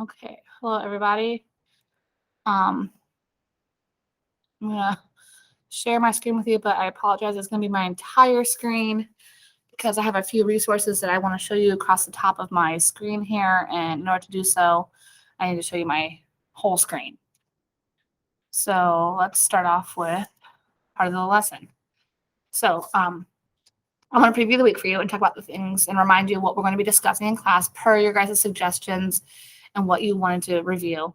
Okay, hello everybody. I'm gonna share my screen with you, but I apologize. It's gonna be my entire screen because I have a few resources that I want to show you across the top of my screen here. And in order to do so, I need to show you my whole screen. So let's start off with part of the lesson. So I'm going to preview the week for you and talk about the things and remind you what we're going to be discussing in class per your guys' suggestions and what you wanted to review.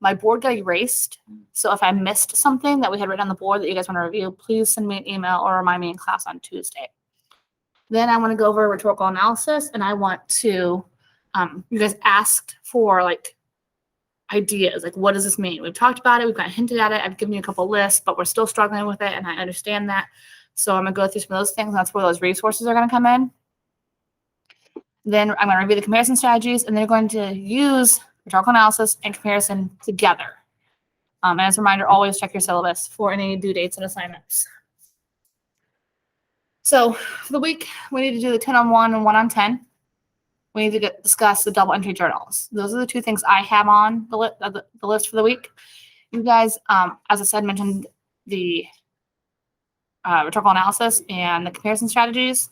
My board got erased, so if I missed something that we had written on the board that you guys want to review, please send me an email or remind me in class on Tuesday. Then I want to go over rhetorical analysis, and I want to, you guys asked for like ideas, like what does this mean? We've talked about it, we've kind of hinted at it, I've given you a couple lists, but we're still struggling with it, and I understand that. So I'm going to go through some of those things, and that's where those resources are going to come in. Then I'm going to review the comparison strategies, and they're going to use rhetorical analysis and comparison together. And as a reminder, always check your syllabus for any due dates and assignments. So for the week, we need to do the 10-on-1 and 1-on-10. We need to discuss the double entry journals. Those are the two things I have on the list for the week. You guys, as I said, mentioned the rhetorical analysis and the comparison strategies.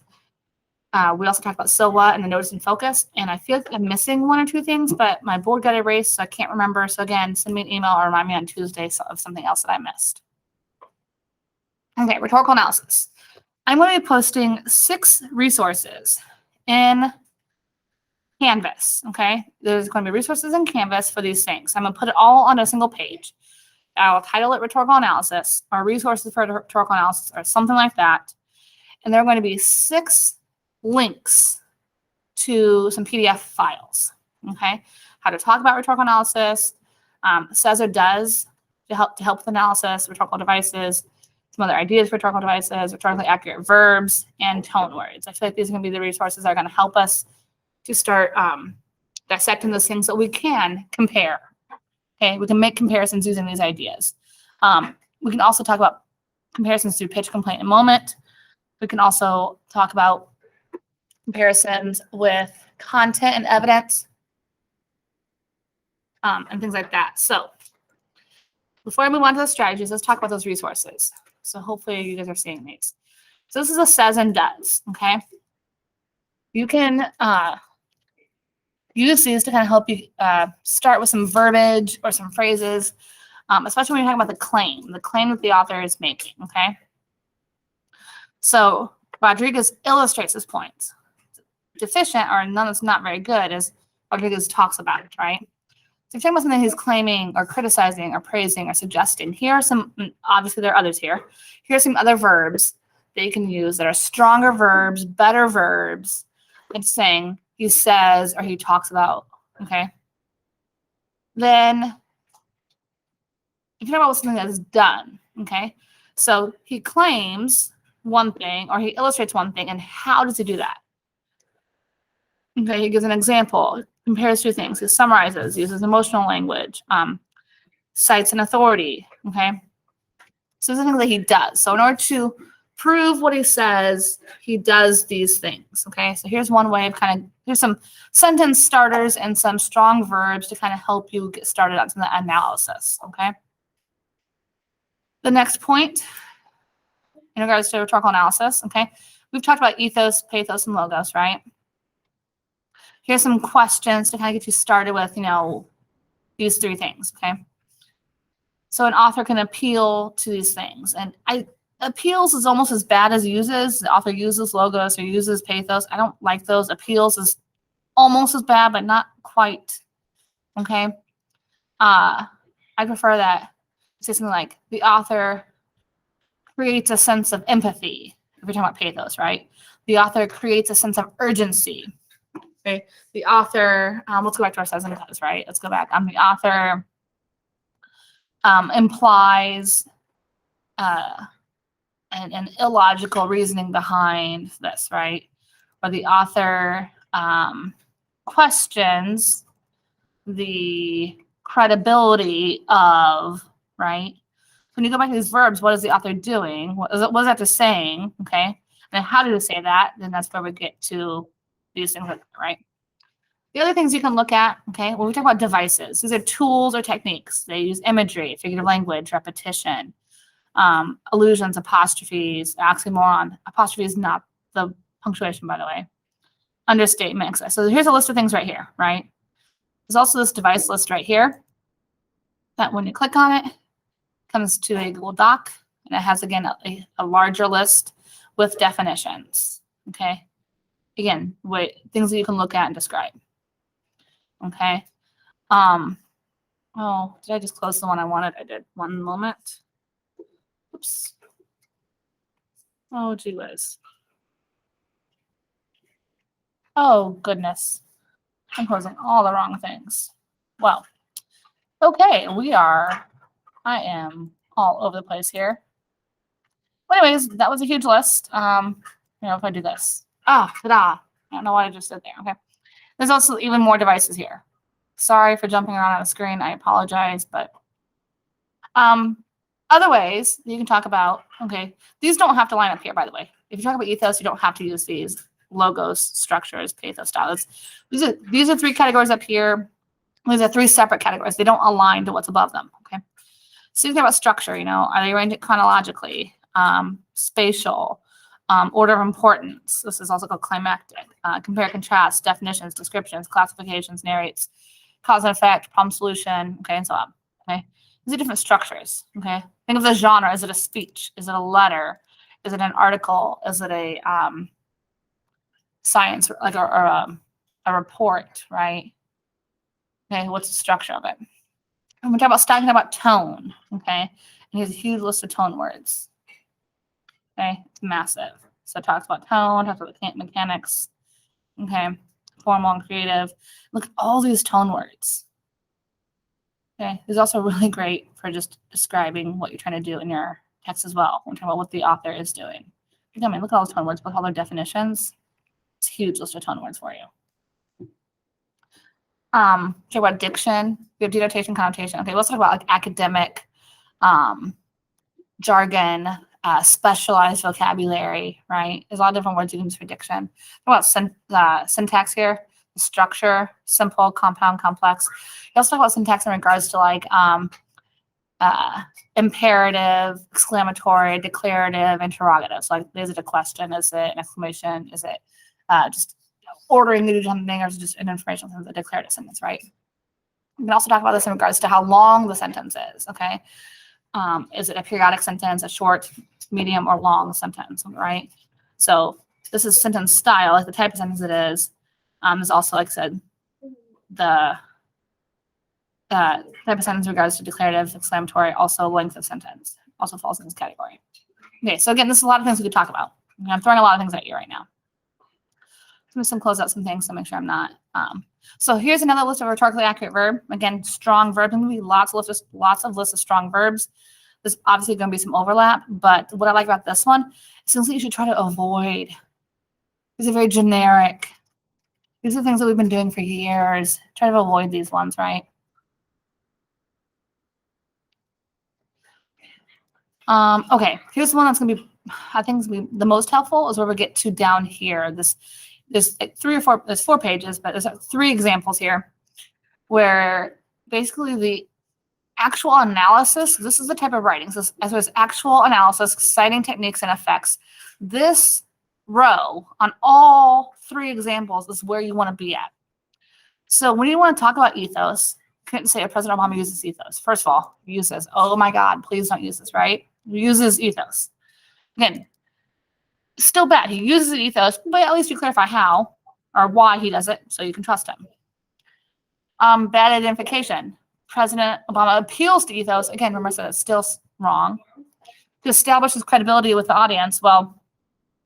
We also talked about SOA and the notice and focus, and I feel like I'm missing one or two things, but my board got erased, so I can't remember. So again, send me an email or remind me on Tuesday of something else that I missed. Okay, rhetorical analysis. I'm going to be posting 6 resources in Canvas, okay? There's going to be resources in Canvas for these things. I'm going to put it all on a single page. I'll title it rhetorical analysis or resources for rhetorical analysis or something like that. And there are going to be 6 links to some PDF files, okay? How to talk about rhetorical analysis, says or does to help with analysis, rhetorical devices, some other ideas for rhetorical devices, rhetorically accurate verbs, and tone words. I feel like these are going to be the resources that are going to help us to start dissecting those things so we can compare, okay? We can make comparisons using these ideas. We can also talk about comparisons through pitch, complaint, and moment. We can also talk about comparisons with content and evidence, and things like that. So before I move on to the strategies, let's talk about those resources. So hopefully you guys are seeing these. So this is a says and does, okay? You can use these to kind of help you start with some verbiage or some phrases, especially when you're talking about the claim that the author is making, okay? So Rodriguez illustrates his points. Deficient or none that's not very good is Rodriguez talks about it, right? So if you're talking about something he's claiming or criticizing or praising or suggesting, here are some, obviously there are others here. Here are some other verbs that you can use that are stronger verbs, better verbs. It's saying he says or he talks about, okay? Then if you're talking about something that is done, okay? So he claims one thing or he illustrates one thing, and how does he do that? Okay, he gives an example, compares two things, he summarizes, uses emotional language, cites an authority, okay? So these are things that he does. So in order to prove what he says, he does these things, okay? So here's one way of here's some sentence starters and some strong verbs to kind of help you get started on some analysis, okay? The next point, in regards to rhetorical analysis, okay? We've talked about ethos, pathos, and logos, right? Here's some questions to kind of get you started with, these 3 things, okay? So an author can appeal to these things. And appeals is almost as bad as uses. The author uses logos or uses pathos. I don't like those. Appeals is almost as bad, but not quite, okay? I prefer that. Say something like, the author creates a sense of empathy, if you're talking about pathos, right? The author creates a sense of urgency. Okay, the author, let's go back to our says and does, right? Let's go back. The author implies an illogical reasoning behind this, right? Or the author questions the credibility of, right? When you go back to these verbs, what is the author doing? What is the author saying, okay? And how do they say that? Then that's where we get to these things, right? The other things you can look at, okay, when we talk about devices, these are tools or techniques. They use imagery, figurative language, repetition, allusions, apostrophes, oxymoron. Apostrophe is not the punctuation, by the way. Understatement. So here's a list of things right here, right? There's also this device list right here that when you click on it, comes to a Google Doc, and it has, again, a larger list with definitions, okay? Again, things that you can look at and describe, okay? Oh, did I just close the one I wanted? I did. One moment. Oops. Oh, gee whiz. Oh, goodness. I'm closing all the wrong things. Well, okay, I am all over the place here. But anyways, that was a huge list. If I do this. Ta-da. I don't know what I just did there. Okay. There's also even more devices here. Sorry for jumping around on the screen. I apologize, but other ways you can talk about, okay, these don't have to line up here, by the way. If you talk about ethos, you don't have to use these logos, structures, pathos, styles. These are three categories up here. These are three separate categories. They don't align to what's above them, okay? So you think about structure, are they arranged chronologically, spatial, order of importance. This is also called climactic. Compare, contrast, definitions, descriptions, classifications, narrates, cause and effect, problem solution, okay, and so on, okay? These are different structures, okay? Think of the genre. Is it a speech? Is it a letter? Is it an article? Is it a science, like a report, right? Okay, what's the structure of it? And we're talking about tone, okay? And here's a huge list of tone words. Okay, it's massive. So it talks about tone, talks about the mechanics, okay, formal and creative. Look at all these tone words. Okay, it's also really great for just describing what you're trying to do in your text as well. We're talking about what the author is doing. Look at all those tone words, look at all their definitions. It's a huge list of tone words for you. Talk about diction, we have denotation, connotation. Okay, let's talk about like academic jargon, specialized vocabulary, right? There's a lot of different words you can use for diction. Talk about syntax here, the structure, simple, compound, complex. You also talk about syntax in regards to like imperative, exclamatory, declarative, interrogative. So like, is it a question? Is it an exclamation? Is it just ordering you to do something, or is it just an informational sentence, a declarative sentence, right? We can also talk about this in regards to how long the sentence is, okay? Is it a periodic sentence, a short, medium, or long sentence, right? So this is sentence style, like the type of sentence it is also, like I said, the type of sentence in regards to declarative, exclamatory, also length of sentence, also falls in this category. Okay, so again, this is a lot of things we could talk about. I'm throwing a lot of things at you right now. I'm just going to close out some things to make sure I'm not. So here's another list of rhetorically accurate verb. Again, strong verb. There's going to be lots of lists of strong verbs. There's obviously going to be some overlap, but what I like about this one is something you should try to avoid. These are very generic. These are things that we've been doing for years. Try to avoid these ones, right? Okay, here's one that's going to be, I think, is going to be the most helpful is where we get to down here. There's like there's 4 pages, but there's 3 examples here where basically the actual analysis, this is the type of writing, so as well as actual analysis, citing techniques and effects. This row on all 3 examples is where you want to be at. So when you want to talk about ethos, you couldn't say President Obama uses ethos. First of all, he uses, oh my God, please don't use this, right? He uses ethos. Again, still bad. He uses the ethos, but at least you clarify how or why he does it so you can trust him. Bad identification. President Obama appeals to ethos. Again, remember, I said it's still wrong. To establish his credibility with the audience. Well,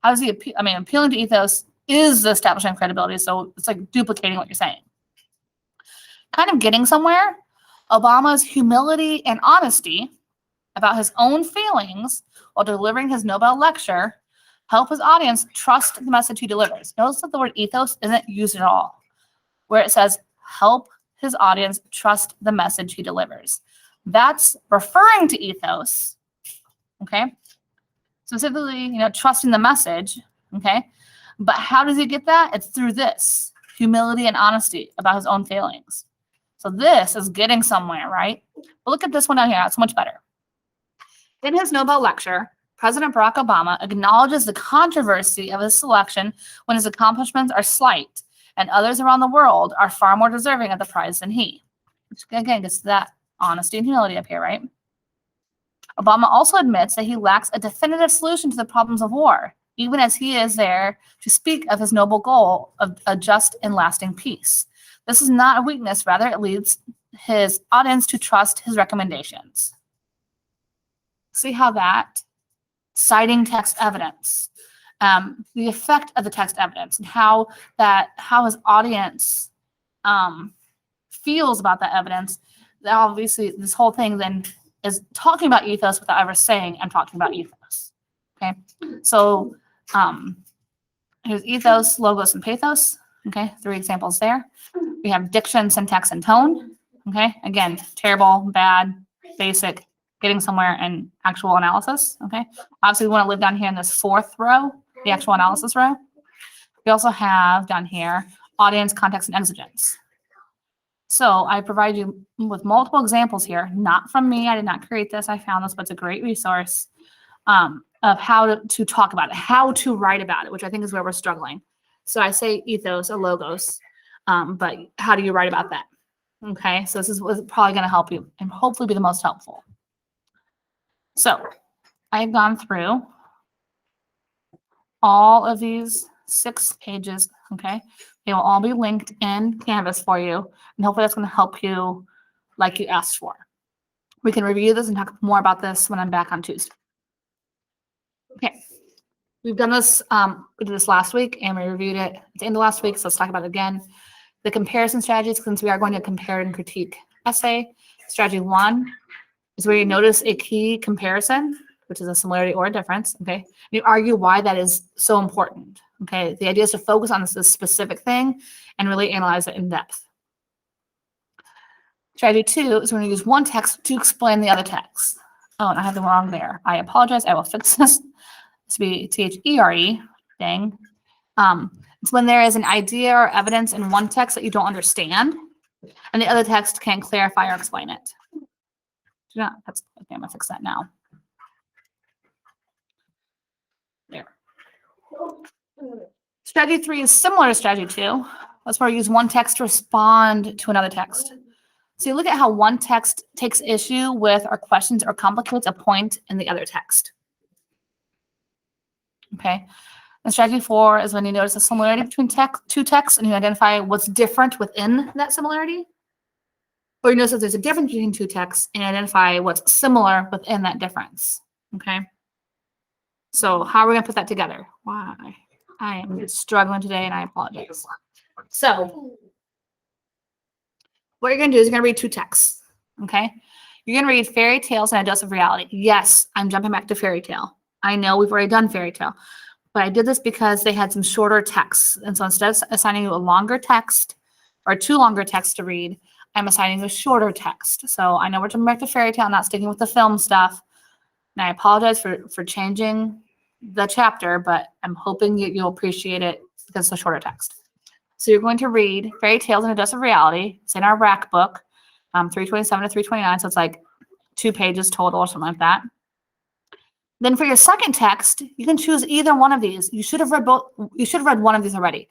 how does he appeal? I mean, appealing to ethos is the establishing credibility, so it's like duplicating what you're saying. Kind of getting somewhere. Obama's humility and honesty about his own feelings while delivering his Nobel lecture help his audience trust the message he delivers. Notice that the word ethos isn't used at all, where it says help his audience trust the message he delivers. That's referring to ethos, okay? Specifically, trusting the message, okay? But how does he get that? It's through this. humility and honesty about his own failings. So this is getting somewhere, right? But look at this one down here. It's much better. In his Nobel lecture, President Barack Obama acknowledges the controversy of his selection when his accomplishments are slight and others around the world are far more deserving of the prize than he. Which again gets to that honesty and humility up here, right? Obama also admits that he lacks a definitive solution to the problems of war, even as he is there to speak of his noble goal of a just and lasting peace. This is not a weakness, rather it leads his audience to trust his recommendations. See how that citing text evidence, the effect of the text evidence, and how his audience feels about that evidence. Obviously, this whole thing then is talking about ethos without ever saying I'm talking about ethos. Okay, so here's ethos, logos, and pathos. Okay, 3 examples there. We have diction, syntax, and tone. Okay, again, terrible, bad, basic, getting somewhere, and actual analysis. Okay, obviously we want to live down here in this 4th row, the actual analysis row. We also have down here audience, context, and exigence. So I provide you with multiple examples here, not from me. I did not create this. I found this, but it's a great resource of how to talk about it, how to write about it, which I think is where we're struggling. So I say ethos or logos, but how do you write about that? Okay, so this is probably going to help you and hopefully be the most helpful. So I've gone through all of these 6 pages, okay? They will all be linked in Canvas for you, and hopefully that's going to help you like you asked for. We can review this and talk more about this when I'm back on Tuesday. Okay, we've done this, we did this last week, and we reviewed it at the end of last week, so let's talk about it again. The comparison strategies, since we are going to compare and critique essay. Strategy 1 is where you notice a key comparison, which is a similarity or a difference, okay? You argue why that is so important, okay? The idea is to focus on this specific thing and really analyze it in depth. Strategy 2 is when you use one text to explain the other text. Oh, and I have the wrong there. I apologize. I will fix this. This will be T-H-E-R-E, dang. It's when there is an idea or evidence in one text that you don't understand, and the other text can clarify or explain it. Yeah, that's okay. I'm gonna fix that now. There. Strategy 3 is similar to strategy 2. That's where you use one text to respond to another text. So you look at how one text takes issue with or questions or complicates a point in the other text. Okay. And strategy 4 is when you notice a similarity between 2 texts and you identify what's different within that similarity. Or you notice that there's a difference between 2 texts and identify what's similar within that difference. Okay. So how are we going to put that together? Why? I am struggling today and I apologize. So what you're going to do is you're going to read 2 texts. Okay. You're going to read fairy tales and a dose of reality. Yes, I'm jumping back to fairy tale. I know we've already done fairy tale, but I did this because they had some shorter texts. And so instead of assigning you a longer text or 2 longer texts to read, I'm assigning a shorter text. So I know we're jumping back to fairy tale, I'm not sticking with the film stuff. And I apologize for changing the chapter, but I'm hoping you'll appreciate it because it's a shorter text. So you're going to read Fairy Tales and a Dose of Reality. It's in our rack book, 327 to 329. So it's like 2 pages total or something like that. Then for your second text, you can choose either one of these. You should have read both. You should have read one of these already.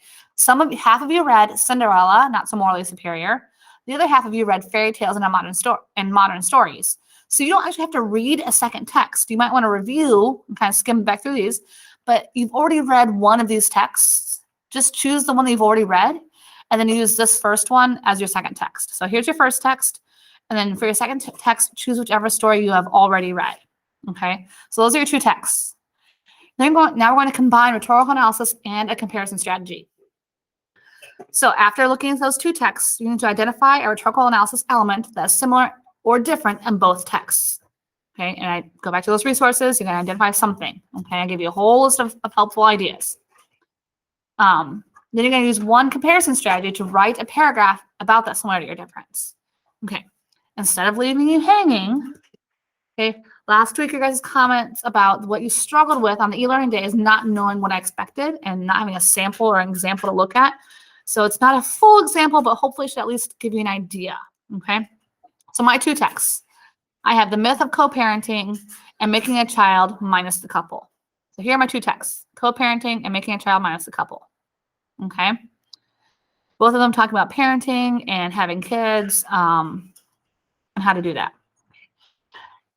Half of you read Cinderella, Not So Morally Superior. The other half of you read Fairy Tales and Modern Stories. So you don't actually have to read a second text. You might want to review and kind of skim back through these, but you've already read one of these texts. Just choose the one that you've already read, and then use this first one as your second text. So here's your first text, and then for your second text, choose whichever story you have already read. Okay, so those are your 2 texts. Now we're going to combine rhetorical analysis and a comparison strategy. So after looking at those 2 texts, you need to identify a rhetorical analysis element that's similar or different in both texts. Okay, and I go back to those resources. You're going to identify something. Okay, I give you a whole list of helpful ideas. Then you're going to use one comparison strategy to write a paragraph about that similarity or difference. Okay, instead of leaving you hanging, okay, last week your guys' comments about what you struggled with on the e-learning day is not knowing what I expected and not having a sample or an example to look at. So it's not a full example, but hopefully it should at least give you an idea. Okay. So my 2 texts, I have the myth of co-parenting and making a child minus the couple. So here are my 2 texts, co-parenting and making a child minus the couple. Okay. Both of them talk about parenting and having kids and how to do that.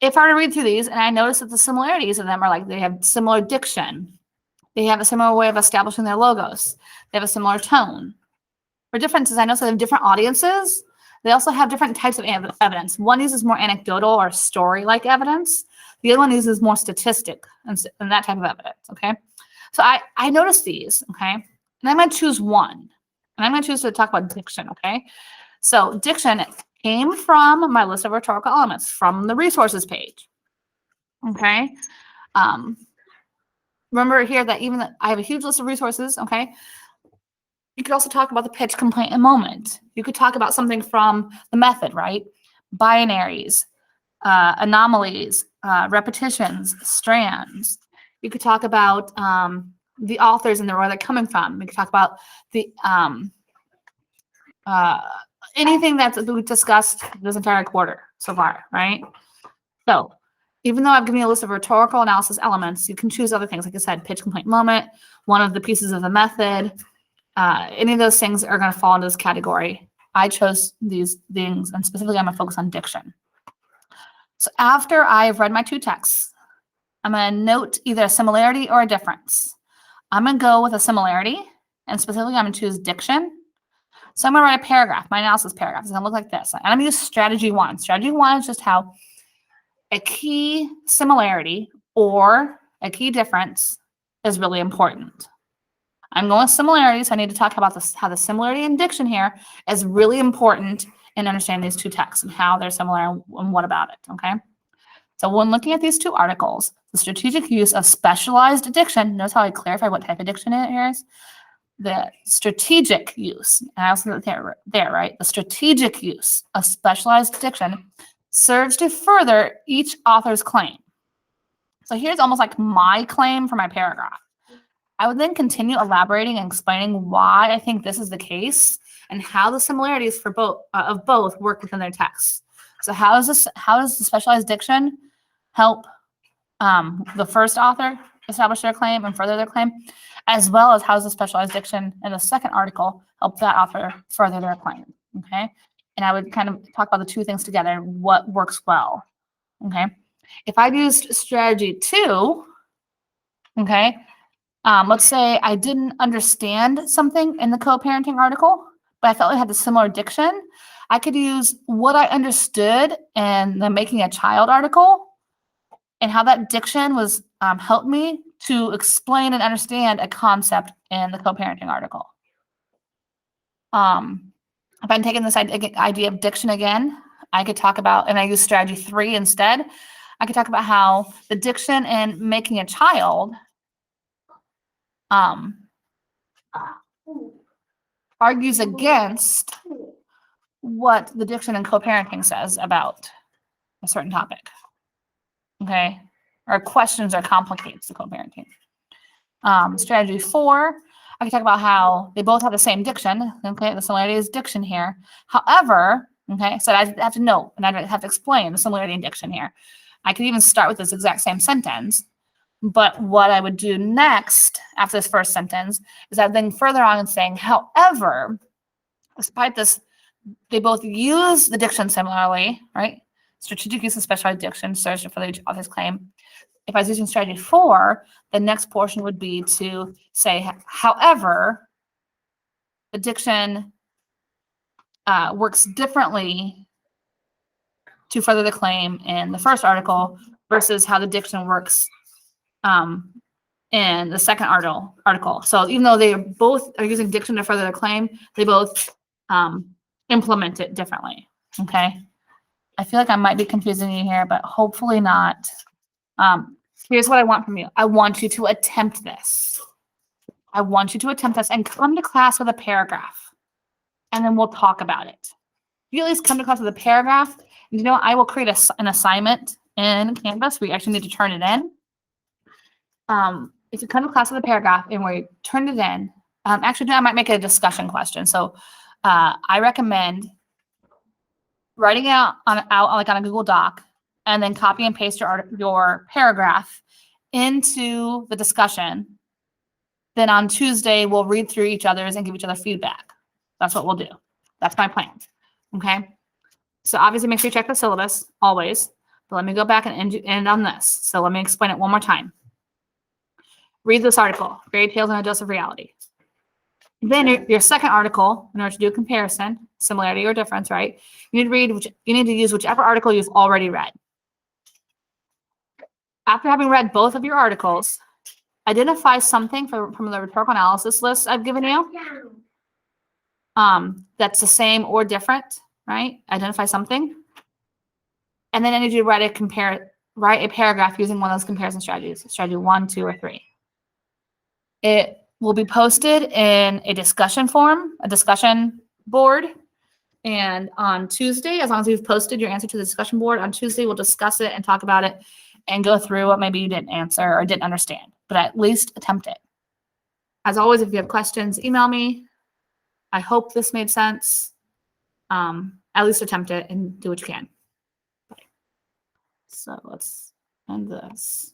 If I were to read through these and I notice that the similarities of them are like they have similar diction, they have a similar way of establishing their logos, they have a similar tone. For differences, I notice they have different audiences. They also have different types of evidence. One uses more anecdotal or story-like evidence. The other one uses more statistic and that type of evidence, okay? So I noticed these, okay? And I'm going to choose one. And I'm going to choose to talk about diction, okay? So diction came from my list of rhetorical elements from the resources page, okay? Remember here that even I have a huge list of resources, okay? You could also talk about the pitch, complaint, and moment. You could talk about something from the method, right? Binaries, anomalies, repetitions, strands. You could talk about the authors and where they're coming from. You could talk about the anything that we discussed this entire quarter so far, right? So even though I've given you a list of rhetorical analysis elements, you can choose other things. Like I said, pitch, complaint, moment, one of the pieces of the method. Any of those things are going to fall into this category. I chose these things, and specifically I'm going to focus on diction. So after I've read my 2 texts, I'm going to note either a similarity or a difference. I'm going to go with a similarity, and specifically I'm going to choose diction. So I'm going to write a paragraph. My analysis paragraph is going to look like this. And I'm going to use strategy 1. Strategy 1 is just how a key similarity or a key difference is really important. I'm going with similarities. So I need to talk about this, how the similarity in diction here is really important in understanding these 2 texts and how they're similar and what about it, okay? So when looking at these 2 articles, the strategic use of specialized diction, notice how I clarify what type of diction it is? The strategic use, and I also there, right? The strategic use of specialized diction serves to further each author's claim. So here's almost like my claim for my paragraph. I would then continue elaborating and explaining why I think this is the case and how the similarities for both work within their texts. So how does the specialized diction help the first author establish their claim and further their claim, as well as how does the specialized diction in the second article help that author further their claim, okay? And I would kind of talk about the 2 things together and what works well, okay? If I used strategy 2, okay, let's say I didn't understand something in the co-parenting article, but I felt it had the similar diction. I could use what I understood in the making a child article and how that diction was helped me to explain and understand a concept in the co-parenting article. If I'm taking this idea of diction again, I could talk about, and I use strategy 3 instead, I could talk about how the diction in making a child argues against what the diction in co-parenting says about a certain topic, okay? Or questions or complicates the co-parenting. Strategy 4, I can talk about how they both have the same diction, okay? The similarity is diction here. However, okay, so I have to note, and I have to explain the similarity in diction here. I could even start with this exact same sentence, but what I would do next after this first sentence is I'd then further on and saying, however, despite this, they both use the diction similarly, right? Strategic use of specialized diction serves to further each author's claim. If I was using strategy 4, the next portion would be to say, however, the diction works differently to further the claim in the first article versus how the diction works in the second article. So even though they both are using diction to further their claim, they both implement it differently, okay? I feel like I might be confusing you here, but hopefully not. Here's what I want from you. I want you to attempt this. I want you to attempt this and come to class with a paragraph, and then we'll talk about it. You at least come to class with a paragraph. And you know, I will create an assignment in Canvas. We actually need to turn it in. If you come to class with a paragraph and we turn it in, Actually, I might make it a discussion question. So I recommend writing it out like on a Google Doc, and then copy and paste your paragraph into the discussion. Then on Tuesday, we'll read through each other's and give each other feedback. That's what we'll do. That's my plan. Okay. So obviously make sure you check the syllabus always, but let me go back and end on this. So let me explain it one more time. Read this article, Fairy Tales and a Dose of Reality. Then your second article, in order to do a comparison, similarity or difference, right? You need to use whichever article you've already read. After having read both of your articles, identify something from the rhetorical analysis list I've given you. That's the same or different, right? Identify something. And then I need you to write a paragraph using one of those comparison strategies, strategy 1, 2, or 3. It will be posted in a discussion forum, a discussion board. And on Tuesday, as long as you've posted your answer to the discussion board, on Tuesday, we'll discuss it and talk about it and go through what maybe you didn't answer or didn't understand, but at least attempt it. As always, if you have questions, email me. I hope this made sense. At least attempt it and do what you can. So let's end this.